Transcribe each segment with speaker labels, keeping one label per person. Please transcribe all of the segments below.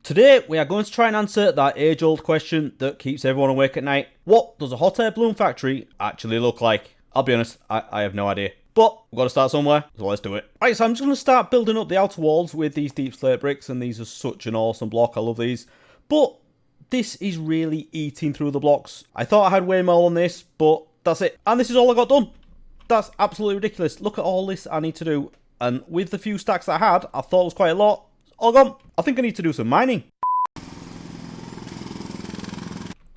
Speaker 1: Today we are going to try and answer that age-old question that keeps everyone awake at night. What does a hot air balloon factory actually look like? I'll be honest, I have no idea. But we've got to start somewhere, so let's do it. Right, so I'm just going to start building up the outer walls with these deep slate bricks, and these are such an awesome block, I love these. But this is really eating through the blocks. I thought I had way more on this, but that's it. And this is all I got done. That's absolutely ridiculous. Look at all this I need to do. And with the few stacks that I had, I thought it was quite a lot. All gone. I think I need to do some mining.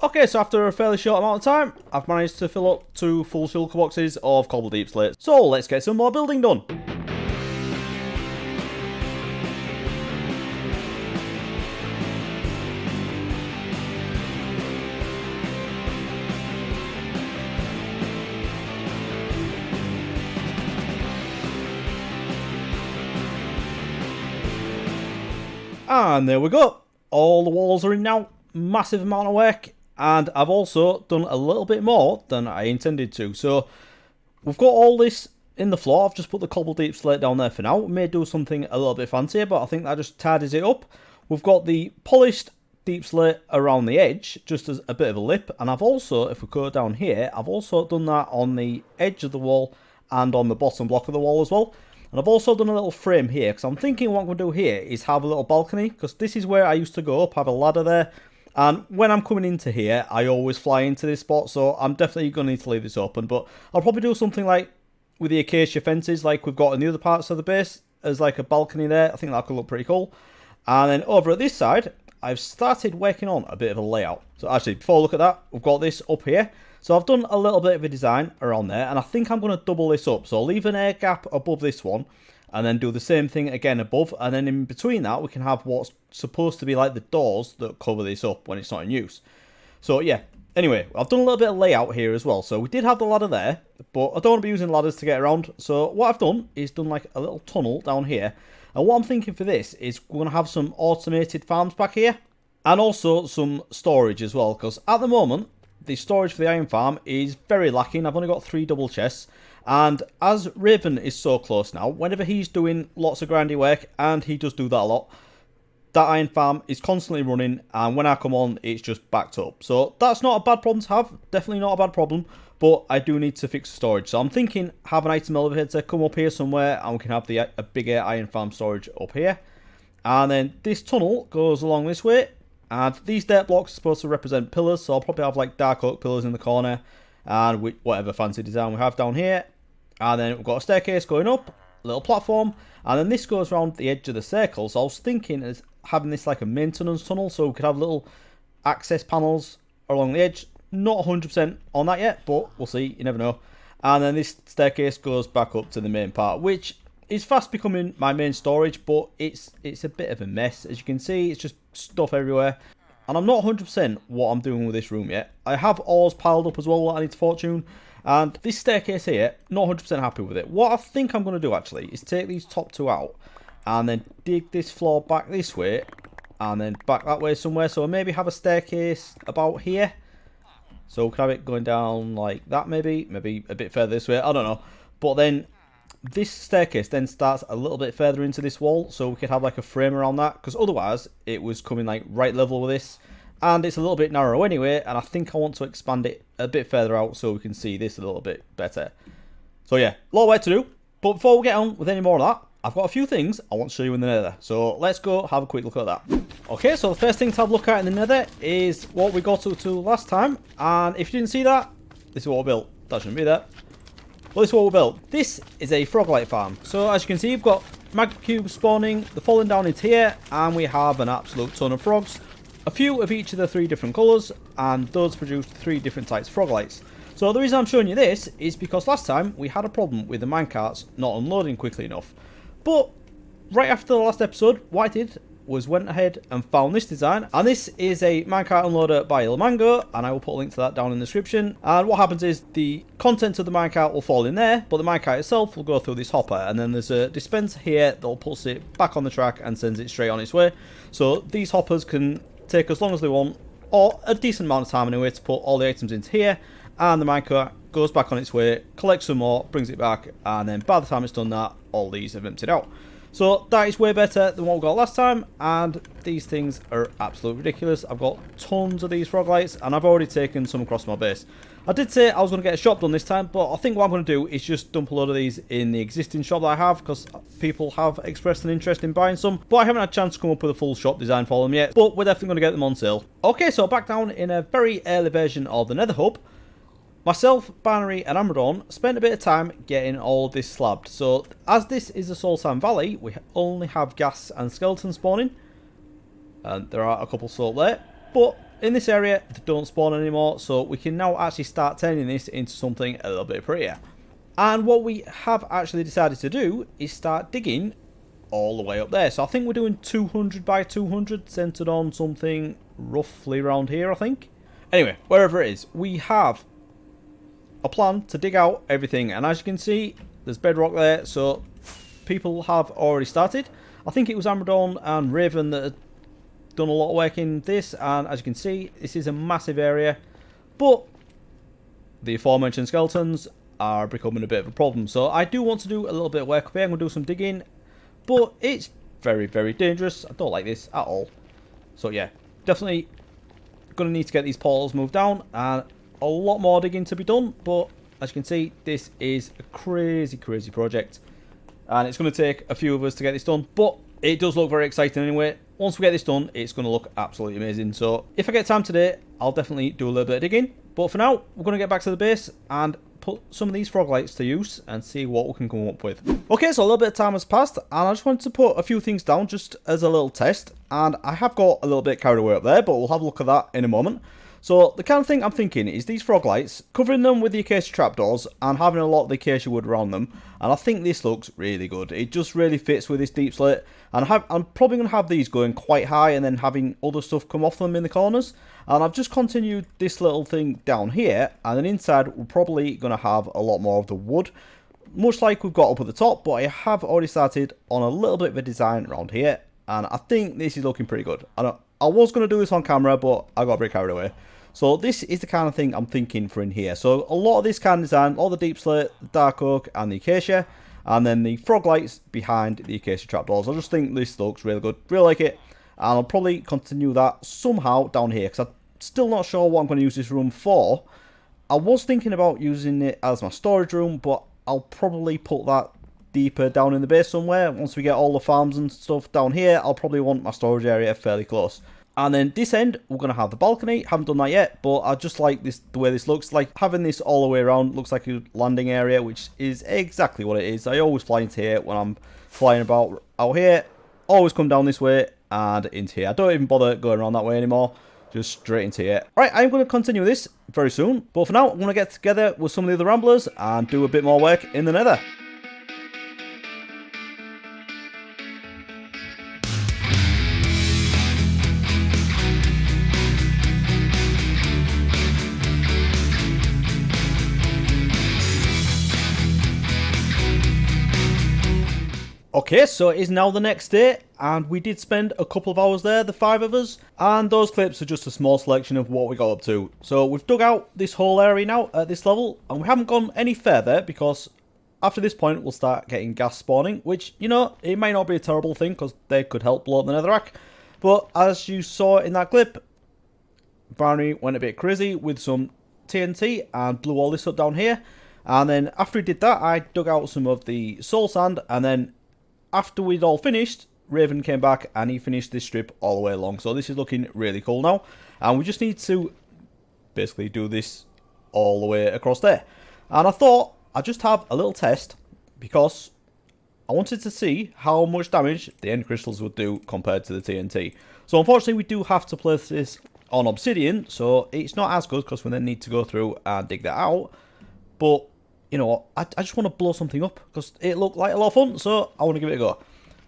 Speaker 1: Okay, so after a fairly short amount of time, I've managed to fill up 2 full shulker boxes of cobble deep slate. So let's get some more building done. And there we go. All the walls are in now. Massive amount of work. And I've also done a little bit more than I intended to. So we've got all this in the floor. I've just put the cobble deep slate down there for now. We may do something a little bit fancier, but I think that just tidies it up. We've got the polished deep slate around the edge, just as a bit of a lip. And I've also, if we go down here, I've also done that on the edge of the wall and on the bottom block of the wall as well. And I've also done a little frame here, because I'm thinking what I'm going to do here is have a little balcony, because this is where I used to go up, have a ladder there. And when I'm coming into here, I always fly into this spot, so I'm definitely going to need to leave this open. But I'll probably do something like with the acacia fences, like we've got in the other parts of the base, as like a balcony there. I think that could look pretty cool. And then over at this side, I've started working on a bit of a layout. So actually, before I look at that, we've got this up here. So I've done a little bit of a design around there, and I think I'm going to double this up. So I'll leave an air gap above this one, and then do the same thing again above, and then in between that we can have what's supposed to be like the doors that cover this up when it's not in use. So yeah, anyway, I've done a little bit of layout here as well. So we did have the ladder there, but I don't want to be using ladders to get around. So what I've done is done like a little tunnel down here, and what I'm thinking for this is we're going to have some automated farms back here, and also some storage as well, because at the moment the storage for the iron farm is very lacking. I've only got 3 double chests. And as Raven is so close now, whenever he's doing lots of grindy work, and he does do that a lot, that iron farm is constantly running, and when I come on, it's just backed up. So that's not a bad problem to have, definitely not a bad problem, but I do need to fix the storage. So I'm thinking have an item elevator come up here somewhere, and we can have a bigger iron farm storage up here. And then this tunnel goes along this way, and these dirt blocks are supposed to represent pillars, so I'll probably have like dark oak pillars in the corner, and with whatever fancy design we have down here. And then we've got a staircase going up, a little platform, and then this goes around the edge of the circle. So I was thinking of having this like a maintenance tunnel, so we could have little access panels along the edge. Not 100% on that yet, but we'll see, you never know. And then this staircase goes back up to the main part, which is fast becoming my main storage, but it's a bit of a mess. As you can see, it's just stuff everywhere. And I'm not 100% what I'm doing with this room yet. I have ores piled up as well that I need to fortune. And this staircase here, not 100% happy with it. What I think I'm going to do actually is take these top 2 out and then dig this floor back this way and then back that way somewhere. So maybe have a staircase about here. So we could have it going down like that maybe a bit further this way, I don't know. But then this staircase then starts a little bit further into this wall, so we could have like a frame around that, because otherwise it was coming like right level with this. And it's a little bit narrow anyway, and I think I want to expand it a bit further out so we can see this a little bit better. So yeah, a lot of work to do. But before we get on with any more of that, I've got a few things I want to show you in the nether. So let's go have a quick look at that. Okay, so the first thing to have a look at in the nether is what we got to last time. And if you didn't see that, this is what we built. That shouldn't be there. Well, this is what we built. This is a frog-light farm. So as you can see, you've got magma cubes spawning, they're falling down into here, and we have an absolute ton of frogs. A few of each of the 3 different colours, and those produce 3 different types of frog lights. So the reason I'm showing you this is because last time we had a problem with the minecarts not unloading quickly enough. But right after the last episode, what I did was went ahead and found this design, and this is a minecart unloader by Ilmango, and I will put a link to that down in the description. And what happens is the contents of the minecart will fall in there, but the minecart itself will go through this hopper, and then there's a dispenser here that'll put it back on the track and sends it straight on its way. So these hoppers can take as long as they want, or a decent amount of time anyway, to put all the items into here, and the minecart goes back on its way, collects some more, brings it back, and then by the time it's done that, all these have emptied out. So that is way better than what we got last time, and these things are absolutely ridiculous. I've got tons of these frog lights, and I've already taken some across my base. I did say I was going to get a shop done this time, but I think what I'm going to do is just dump a load of these in the existing shop that I have, because people have expressed an interest in buying some, but I haven't had a chance to come up with a full shop design for them yet, but we're definitely going to get them on sale. Okay, so back down in a very early version of the Nether Hub, myself, Binary and Amradon spent a bit of time getting all of this slabbed. So as this is a soul sand valley, we only have ghast and skeleton spawning, and there are a couple still there, but in this area they don't spawn anymore, so we can now actually start turning this into something a little bit prettier. And what we have actually decided to do is start digging all the way up there. So I think we're doing 200 by 200, centered on something roughly around here, I think. Anyway, wherever it is, we have a plan to dig out everything, and as you can see there's bedrock there, so people have already started. I think it was Amradon and Raven that had done a lot of work in this, and as you can see this is a massive area, but the aforementioned skeletons are becoming a bit of a problem. So I do want to do a little bit of work up here. I'm going to do some digging, but it's very, very dangerous. I don't like this at all. So yeah, definitely going to need to get these portals moved down, and a lot more digging to be done, but as you can see this is a crazy project, and it's going to take a few of us to get this done, but it does look very exciting anyway. Once we get this done, it's going to look absolutely amazing. So if I get time today, I'll definitely do a little bit of digging, but for now we're going to get back to the base and put some of these frog lights to use and see what we can come up with. Okay, so a little bit of time has passed, and I just wanted to put a few things down just as a little test, and I have got a little bit carried away up there, but we'll have a look at that in a moment. So the kind of thing I'm thinking is these frog lights, covering them with the acacia trapdoors and having a lot of the acacia wood around them, and I think this looks really good. It just really fits with this deep slate, and I'm probably going to have these going quite high and then having other stuff come off them in the corners. And I've just continued this little thing down here, and then inside we're probably going to have a lot more of the wood, much like we've got up at the top, but I have already started on a little bit of a design around here, and I think this is looking pretty good. I was going to do this on camera, but I got a bit carried away. So this is the kind of thing I'm thinking for in here. So a lot of this kind of design, all the deep slate, the dark oak and the acacia, and then the frog lights behind the acacia trapdoors. I just think this looks really good, really like it, and I'll probably continue that somehow down here, because I'm still not sure what I'm going to use this room for. I was thinking about using it as my storage room, but I'll probably put that deeper down in the base somewhere. Once we get all the farms and stuff down here, I'll probably want my storage area fairly close. And then this end, we're going to have the balcony. Haven't done that yet, but I just like this, the way this looks. Like having this all the way around looks like a landing area, which is exactly what it is. I always fly into here when I'm flying about out here. Always come down this way and into here. I don't even bother going around that way anymore. Just straight into here. Right, I'm going to continue this very soon. But for now, I'm going to get together with some of the other Ramblers and do a bit more work in the Nether. Okay, so it is now the next day, and we did spend a couple of hours there, the 5 of us, and those clips are just a small selection of what we got up to. So we've dug out this whole area now at this level, and we haven't gone any further because after this point we'll start getting ghast spawning, which, you know, it may not be a terrible thing because they could help blow up the netherrack. But as you saw in that clip, Barney went a bit crazy with some TNT and blew all this up down here. And then after he did that, I dug out some of the soul sand, and then after we'd all finished, Raven came back and he finished this strip all the way along. So this is looking really cool now. And we just need to basically do this all the way across there. And I thought I'd just have a little test because I wanted to see how much damage the end crystals would do compared to the TNT. So unfortunately we do have to place this on obsidian. So it's not as good because we then need to go through and dig that out. But you know, I just want to blow something up because it looked like a lot of fun, so I want to give it a go.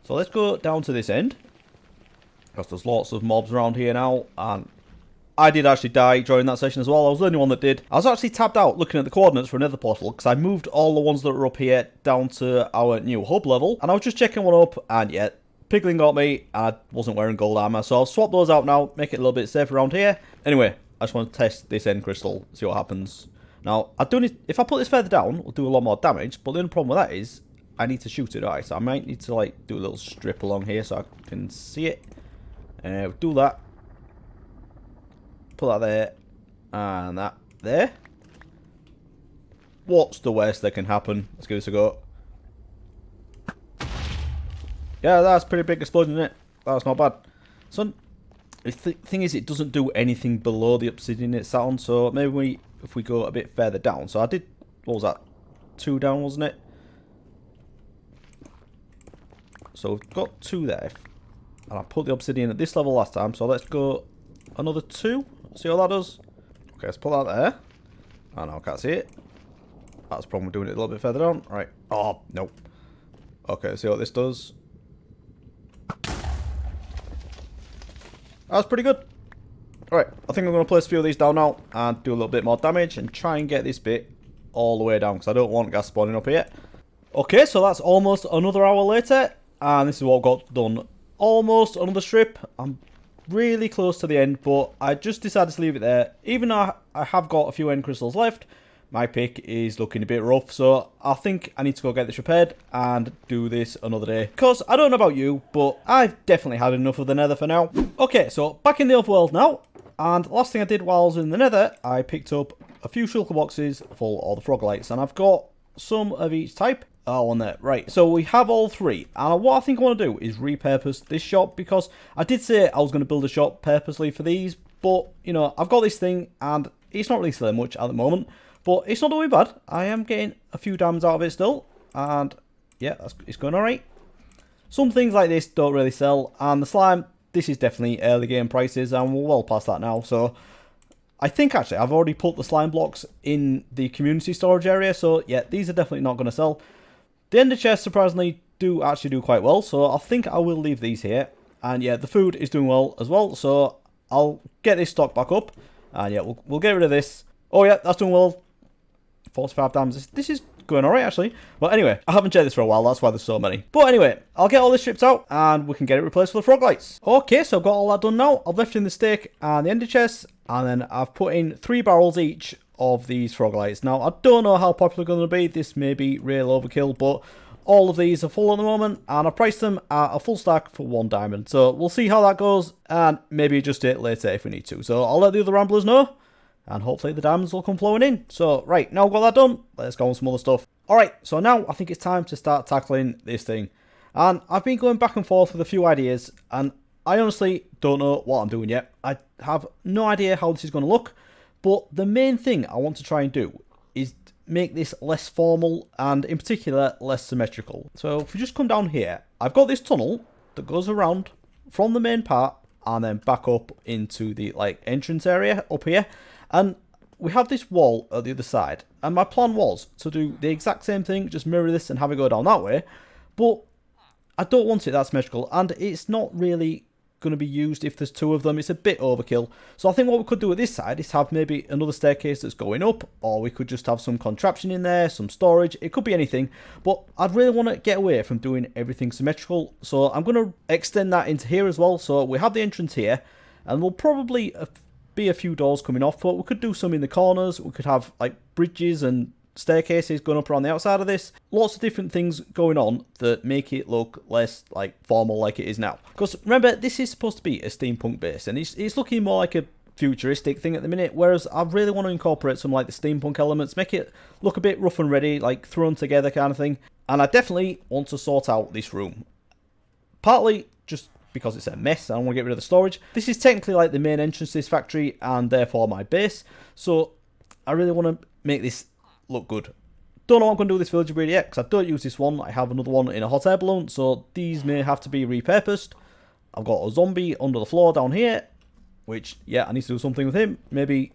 Speaker 1: So let's go down to this end because there's lots of mobs around here now, and I did actually die during that session as well. I was the only one that did. I was actually tabbed out looking at the coordinates for another portal because I moved all the ones that were up here down to our new hub level, and I was just checking one up, and yeah, Piglin got me, and I wasn't wearing gold armor, so I'll swap those out now, make it a little bit safer around here. Anyway, I just want to test this end crystal, see what happens. Now, if I put this further down, we'll do a lot more damage, but the only problem with that is I need to shoot it. Alright, so I might need to like do a little strip along here so I can see it. Do that. Put that there. And that there. What's the worst that can happen? Let's give this a go. Yeah, that's a pretty big explosion, isn't it? That's not bad. So, the thing is, it doesn't do anything below the obsidian it's sat on. So, maybe if we go a bit further down. So, I did, what was that? 2 down, wasn't it? So, we've got 2 there. And I put the obsidian at this level last time. So, let's go another 2. See how that does? Okay, let's put that there. Oh, no, I can't see it. That's the problem with doing it a little bit further down. Right. Oh, no. Okay, see what this does. That's pretty good. Alright, I think I'm going to place a few of these down now and do a little bit more damage and try and get this bit all the way down because I don't want gas spawning up here. Okay, so that's almost another hour later and this is what I've got done. Almost another strip. I'm really close to the end, but I just decided to leave it there. Even though I have got a few end crystals left, my pick is looking a bit rough, so I think I need to go get this repaired and do this another day. Because I don't know about you, but I've definitely had enough of the nether for now. Okay, so back in the overworld now, and last thing I did while I was in the nether, I picked up a few shulker boxes full of all the frog lights, and I've got some of each type. Oh, on there. Right, so we have all 3, and what I think I want to do is repurpose this shop, because I did say I was going to build a shop purposely for these, but, you know, I've got this thing, and it's not really selling much at the moment. But it's not doing bad. I am getting a few diamonds out of it still. And yeah, it's going alright. Some things like this don't really sell. And the slime, this is definitely early game prices. And we're well past that now. So I think actually I've already put the slime blocks in the community storage area. So yeah, these are definitely not going to sell. The ender chests surprisingly do actually do quite well. So I think I will leave these here. And yeah, the food is doing well as well. So I'll get this stock back up. And yeah, we'll get rid of this. Oh yeah, that's doing well. 45 diamonds. This is going alright actually. But anyway, I haven't checked this for a while. That's why there's so many. But anyway, I'll get all this stripped out and we can get it replaced with the frog lights. Okay, so I've got all that done now. I've left in the steak and the ender chest. And then I've put in 3 barrels each of these frog lights. Now, I don't know how popular they're going to be. This may be real overkill. But all of these are full at the moment. And I priced them at a full stack for 1 diamond. So we'll see how that goes. And maybe adjust it later if we need to. So I'll let the other ramblers know. And hopefully the diamonds will come flowing in. So, right, now I've got that done, let's go on some other stuff. Alright, so now I think it's time to start tackling this thing. And I've been going back and forth with a few ideas, and I honestly don't know what I'm doing yet. I have no idea how this is going to look, but the main thing I want to try and do is make this less formal, and in particular, less symmetrical. So, if we just come down here, I've got this tunnel that goes around from the main part, and then back up into the, like, entrance area up here. And we have this wall at the other side. And my plan was to do the exact same thing, just mirror this and have it go down that way. But I don't want it that symmetrical. And it's not really going to be used if there's 2 of them. It's a bit overkill. So I think what we could do at this side is have maybe another staircase that's going up. Or we could just have some contraption in there, some storage. It could be anything. But I'd really want to get away from doing everything symmetrical. So I'm going to extend that into here as well. So we have the entrance here. And we'll probably be a few doors coming off, but we could do some in the corners. We could have like bridges and staircases going up around the outside of this. Lots of different things going on that make it look less like formal like it is now. Because remember, this is supposed to be a steampunk base, and it's looking more like a futuristic thing at the minute, whereas I really want to incorporate some like the steampunk elements, make it look a bit rough and ready, like thrown together kind of thing. And I definitely want to sort out this room. Partly just because it's a mess, I don't want to get rid of the storage. This is technically like the main entrance to this factory and therefore my base. So I really want to make this look good. Don't know what I'm going to do with this villager breeder yet because I don't use this one. I have another one in a hot air balloon, so these may have to be repurposed. I've got a zombie under the floor down here, which, yeah, I need to do something with him. Maybe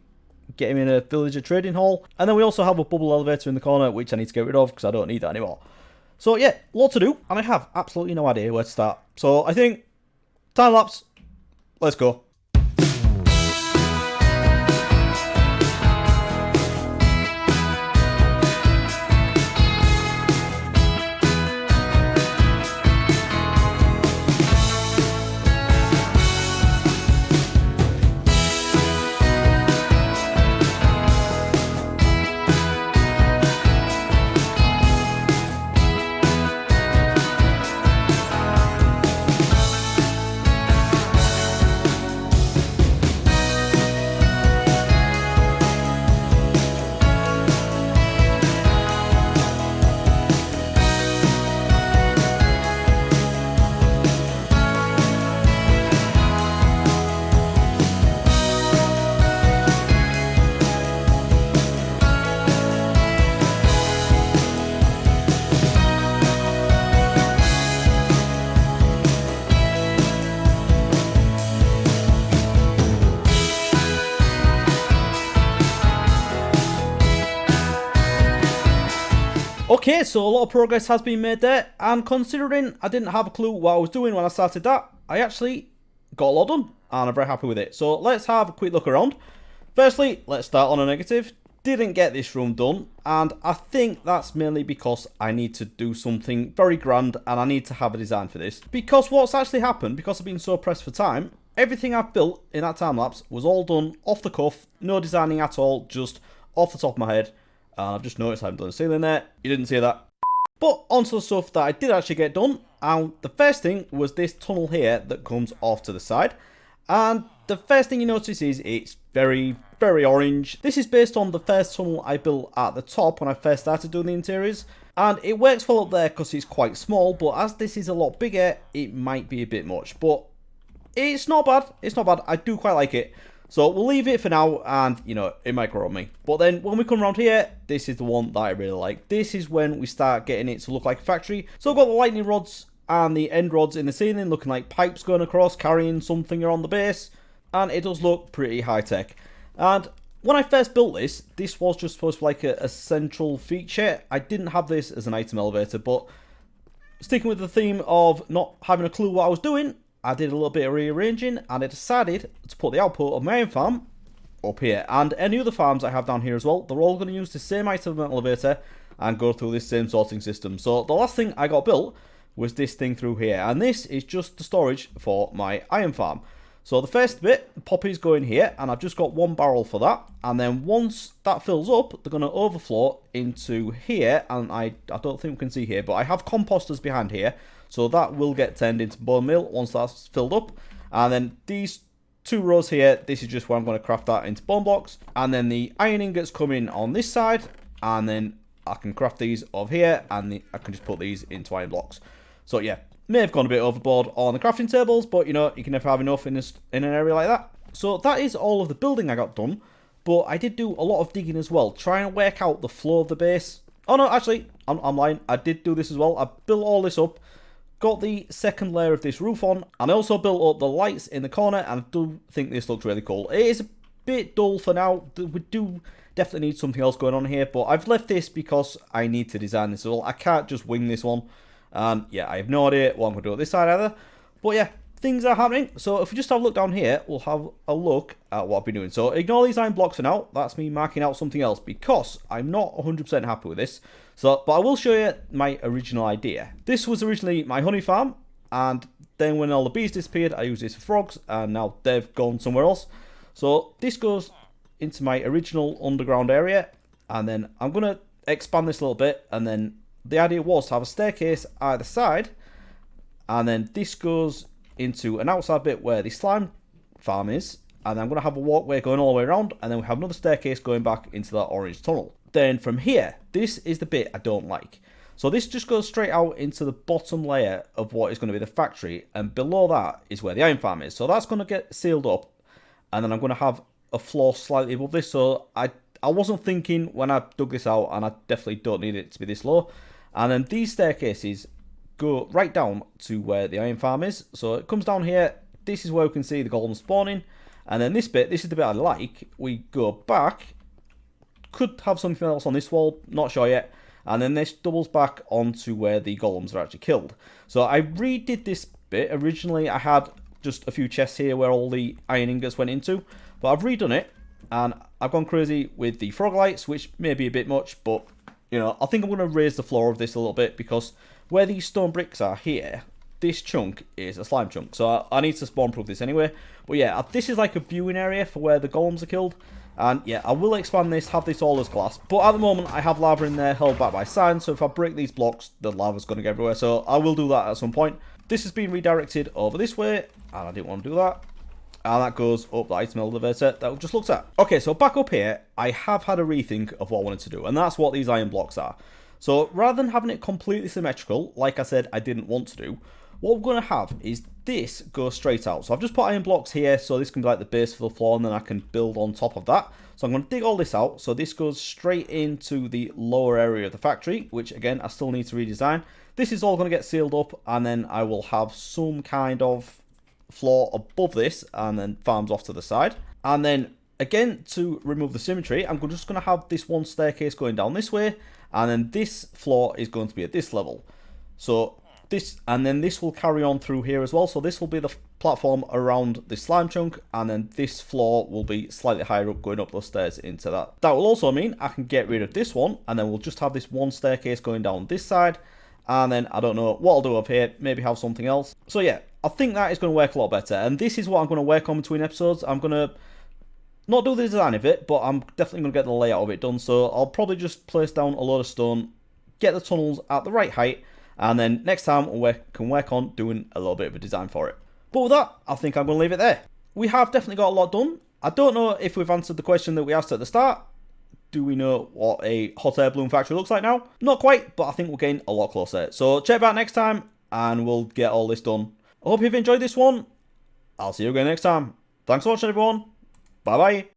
Speaker 1: get him in a villager trading hall. And then we also have a bubble elevator in the corner, which I need to get rid of because I don't need that anymore. So yeah, lot to do, and I have absolutely no idea where to start. So I think time lapse. Let's go. Okay, so a lot of progress has been made there, and considering I didn't have a clue what I was doing when I started that, I actually got a lot done, and I'm very happy with it. So let's have a quick look around. Firstly, let's start on a negative. Didn't get this room done, and I think that's mainly because I need to do something very grand, and I need to have a design for this. Because what's actually happened, because I've been so pressed for time, everything I've built in that time lapse was all done off the cuff, no designing at all, just off the top of my head. And I've just noticed I haven't done a ceiling there. You didn't see that. But onto the stuff that I did actually get done. And the first thing was this tunnel here that comes off to the side. And the first thing you notice is it's very, very orange. This is based on the first tunnel I built at the top when I first started doing the interiors. And it works well up there because it's quite small. But as this is a lot bigger, it might be a bit much. But it's not bad. It's not bad. I do quite like it. So we'll leave it for now, and, you know, it might grow on me. But then when we come around here, this is the one that I really like. This is when we start getting it to look like a factory. So I've got the lightning rods and the end rods in the ceiling, looking like pipes going across, carrying something around the base. And it does look pretty high-tech. And when I first built this, this was just supposed to be like a central feature. I didn't have this as an item elevator, but sticking with the theme of not having a clue what I was doing, I did a little bit of rearranging, and I decided to put the output of my own farm up here. And any other farms I have down here as well, they're all going to use the same item elevator and go through this same sorting system. So the last thing I got built was this thing through here. And this is just the storage for my iron farm. So the first bit, the poppies go in here, and I've just got one barrel for that. And then once that fills up, they're going to overflow into here. And I don't think we can see here, but I have composters behind here. So that will get turned into bone meal once that's filled up. And then these two rows here, this is just where I'm going to craft that into bone blocks. And then the iron ingots come in on this side. And then I can craft these over here, and I can just put these into iron blocks. So yeah, may have gone a bit overboard on the crafting tables, but you know, you can never have enough in an area like that. So that is all of the building I got done. But I did do a lot of digging as well, trying to work out the flow of the base. Oh no, actually, I'm lying. I did do this as well. I built all this up. Got the second layer of this roof on, and I also built up the lights in the corner, and I do think this looks really cool. It is a bit dull for now. We do definitely need something else going on here, but I've left this because I need to design this as well. I can't just wing this one, and yeah, I have no idea what I'm going to do at this side either. But yeah, things are happening. So if we just have a look down here, we'll have a look at what I've been doing. So ignore these iron blocks for now. That's me marking out something else because I'm not 100% happy with this. So, but I will show you my original idea. This was originally my honey farm, and then when all the bees disappeared, I used this for frogs, and now they've gone somewhere else. So this goes into my original underground area, and then I'm going to expand this a little bit, and then the idea was to have a staircase either side, and then this goes into an outside bit where the slime farm is, and I'm going to have a walkway going all the way around, and then we have another staircase going back into that orange tunnel. Then from here, this is the bit I don't like. So this just goes straight out into the bottom layer of what is going to be the factory, and below that is where the iron farm is. So that's going to get sealed up, and then I'm going to have a floor slightly above this. So I wasn't thinking when I dug this out, and I definitely don't need it to be this low. And then these staircases go right down to where the iron farm is. So it comes down here. This is where we can see the golem spawning. And then this bit, this is the bit I like. We go back. Could have something else on this wall, not sure yet. And then this doubles back onto where the golems are actually killed. So I redid this bit. Originally I had just a few chests here where all the iron ingots went into, but I've redone it, and I've gone crazy with the frog lights, which may be a bit much, but you know, I think I'm going to raise the floor of this a little bit, because where these stone bricks are here, this chunk is a slime chunk, so I need to spawn proof this anyway. But yeah, this is like a viewing area for where the golems are killed. And yeah, I will expand this, have this all as glass. But at the moment, I have lava in there held back by sand. So if I break these blocks, the lava's going to go everywhere. So I will do that at some point. This has been redirected over this way, and I didn't want to do that. And that goes up the item elevator that we just looked at. Okay, so back up here, I have had a rethink of what I wanted to do. And that's what these iron blocks are. So rather than having it completely symmetrical, like I said I didn't want to do, what we're going to have is this go straight out. So I've just put iron blocks here, so this can be like the base for the floor, and then I can build on top of that. So I'm going to dig all this out. So this goes straight into the lower area of the factory, which again, I still need to redesign. This is all going to get sealed up, and then I will have some kind of floor above this, and then farms off to the side. And then again, to remove the symmetry, I'm just going to have this one staircase going down this way, and then this floor is going to be at this level. So this, and then this will carry on through here as well. So this will be the platform around the slime chunk, and then this floor will be slightly higher up, going up those stairs into that. That will also mean I can get rid of this one, and then we'll just have this one staircase going down this side. And then I don't know what I'll do up here, maybe have something else. So yeah, I think that is going to work a lot better. And this is what I'm going to work on between episodes. I'm going to not do the design of it, but I'm definitely going to get the layout of it done. So I'll probably just place down a load of stone, get the tunnels at the right height, and then next time we can work on doing a little bit of a design for it. But with that, I think I'm going to leave it there. We have definitely got a lot done. I don't know if we've answered the question that we asked at the start. Do we know what a hot air balloon factory looks like now? Not quite, but I think we're getting a lot closer. So check back next time, and we'll get all this done. I hope you've enjoyed this one. I'll see you again next time. Thanks for watching, everyone. Bye-bye.